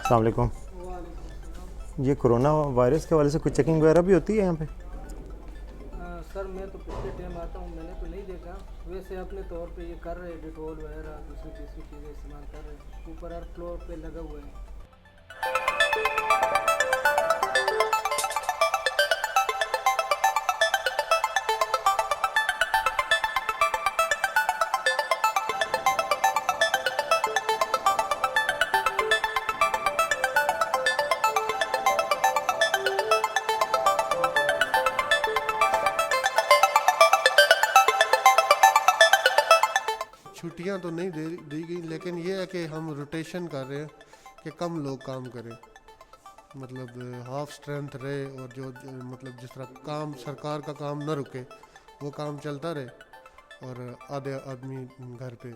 अस्सलाम वालेकुम। ये कोरोना वायरस के हवाले से कुछ चेकिंग वगैरह भी होती है यहाँ पे? सर मैं तो पिछले टाइम आता हूँ, मैंने तो नहीं देखा। वैसे अपने तौर पे ये कर रहे हैं, डिटोल वगैरह दूसरी तीसरी चीज़ें इस्तेमाल कर रहे हैं। ऊपर हर फ्लोर पे लगा हुआ है। छुट्टियां तो नहीं दी गई, लेकिन ये है कि हम रोटेशन कर रहे हैं कि कम लोग काम करें, मतलब हाफ स्ट्रेंथ रहे, और मतलब जिस तरह काम सरकार का काम न रुके, वो काम चलता रहे और आधे आदमी घर पे।